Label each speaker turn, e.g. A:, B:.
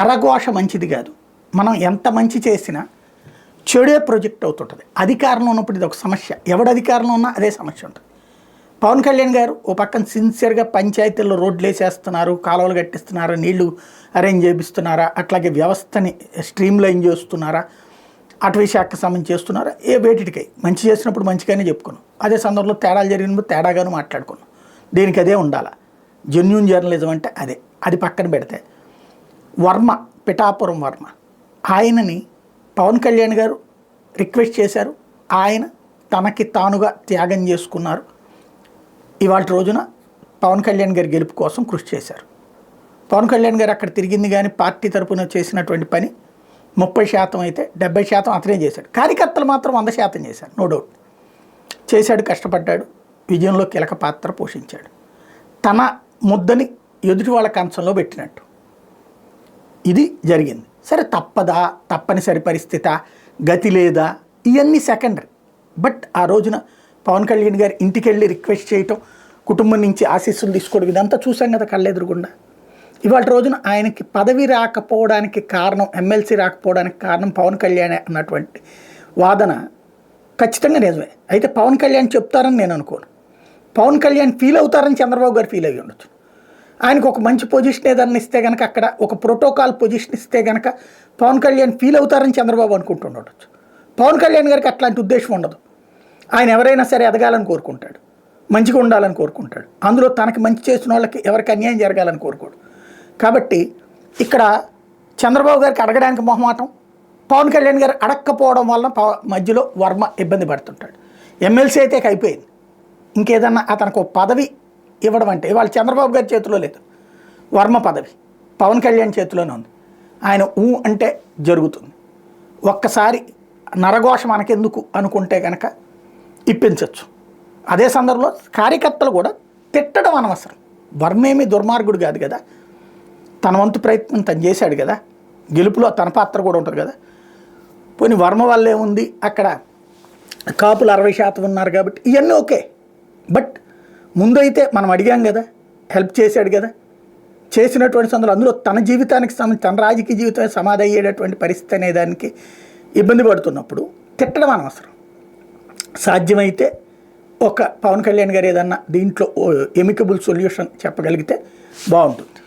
A: నరఘోష మంచిది కాదు. మనం ఎంత మంచి చేసినా చెడే ప్రొజెక్ట్ అవుతుంటుంది. అధికారంలో ఉన్నప్పుడు ఇది ఒక సమస్య, ఎవడు అధికారంలో ఉన్నా అదే సమస్య ఉంటుంది. పవన్ కళ్యాణ్ గారు ఓ పక్కన సిన్సియర్గా పంచాయతీల్లో రోడ్లు వేసేస్తున్నారు, కాలువలు కట్టిస్తున్నారా, నీళ్లు అరేంజ్ చేపిస్తున్నారా, అట్లాగే వ్యవస్థని స్ట్రీమ్లైన్ చేస్తున్నారా, అటవీ శాఖకు సంబంధించి చేస్తున్నారా, ఏ వేటికై మంచి చేసినప్పుడు మంచిగానే చెప్పుకున్నాం, అదే సందర్భంలో తేడాలు జరిగినప్పుడు తేడాగాను మాట్లాడుకున్నాం. దీనికి అదే ఉండాలి. జెన్యూన్ జర్నలిజం అంటే అదే. అది పక్కన పెడితే వర్మ, పిఠాపురం వర్మ, ఆయనని పవన్ కళ్యాణ్ గారు రిక్వెస్ట్ చేశారు, ఆయన తనకి తానుగా త్యాగం చేసుకున్నారు. ఇవాళ రోజున పవన్ కళ్యాణ్ గారి గెలుపు కోసం కృషి చేశారు. పవన్ కళ్యాణ్ గారు అక్కడ తిరిగింది కానీ పార్టీ తరపున చేసినటువంటి పని 30% అయితే 70% అతనే చేశాడు. కార్యకర్తలు మాత్రం 100% చేశారు, నో డౌట్ చేశాడు, కష్టపడ్డాడు, విజయంలో కీలక పాత్ర పోషించాడు. తన ముద్దని ఎదుటి వాళ్ళ కంచంలో పెట్టినట్టు ఇది జరిగింది. సరే, తప్పదా, తప్పనిసరి పరిస్థితా, గతి లేదా, ఇవన్నీ సెకండరీ. బట్ ఆ రోజున పవన్ కళ్యాణ్ గారు ఇంటికి వెళ్ళి రిక్వెస్ట్ చేయటం, కుటుంబం నుంచి ఆశీస్సులు తీసుకోవడం, ఇదంతా చూసాం కదా కళ్ళెదురుగుండా. ఇవాళ రోజున ఆయనకి పదవి రాకపోవడానికి కారణం, ఎమ్మెల్సీ రాకపోవడానికి కారణం పవన్ కళ్యాణ్ అన్నటువంటి వాదన ఖచ్చితంగా నిజమే. అయితే పవన్ కళ్యాణ్ చెప్తారని నేను అనుకోను. పవన్ కళ్యాణ్ ఫీల్ అవుతారని చంద్రబాబు గారు ఫీల్ అయ్యి ఉండొచ్చు. ఆయనకు ఒక మంచి పొజిషన్ ఏదన్నా ఇస్తే కనుక, అక్కడ ఒక ప్రోటోకాల్ పొజిషన్ ఇస్తే కనుక పవన్ కళ్యాణ్ ఫీల్ అవుతారని చంద్రబాబు అనుకుంటుండొచ్చు. పవన్ కళ్యాణ్ గారికి అట్లాంటి ఉద్దేశం ఉండదు. ఆయన ఎవరైనా సరే ఎదగాలని కోరుకుంటాడు, మంచిగా ఉండాలని కోరుకుంటాడు. అందులో తనకి మంచి చేసిన వాళ్ళకి ఎవరికి అన్యాయం జరగాలని కోరుకోడు. కాబట్టి ఇక్కడ చంద్రబాబు గారికి అడగడానికి మొహమాటం, పవన్ కళ్యాణ్ గారు అడగకపోవడం వల్ల మధ్యలో వర్మ ఇబ్బంది పడుతుంటాడు. ఎమ్మెల్సీ అయితే అయిపోయింది, ఇంకేదన్నా అతనికి పదవి ఇవ్వడం అంటే ఇవాళ చంద్రబాబు గారి చేతిలో లేదు. వర్మ పదవి పవన్ కళ్యాణ్ చేతిలోనే ఉంది. ఆయన అంటే జరుగుతుంది. ఒక్కసారి నరఘోష మనకెందుకు అనుకుంటే కనుక ఇప్పించవచ్చు. అదే సందర్భంలో కార్యకర్తలు కూడా తిట్టడం అనవసరం. వర్మేమి దుర్మార్గుడు కాదు కదా, తన వంతు ప్రయత్నం తను చేశాడు కదా, గెలుపులో తన పాత్ర కూడా ఉంటుంది కదా. పోనీ వర్మ వల్లే ఉంది, అక్కడ కాపులు 60% ఉన్నారు కాబట్టి ఇవన్నీ ఓకే. బట్ ముందైతే మనం అడిగాం కదా, హెల్ప్ చేశాడు కదా, చేసినటువంటి సందర్భంలో అందులో తన జీవితానికి సంబంధించి తన రాజకీయ జీవితం సమాధి అయ్యేటటువంటి పరిస్థితి అనే దానికి ఇబ్బంది పడుతున్నప్పుడు తిట్టడం అనవసరం. సాధ్యమైతే ఒక పవన్ కళ్యాణ్ గారు ఏదన్నా దీంట్లో ఎమికబుల్ సొల్యూషన్ చెప్పగలిగితే బాగుంటుంది.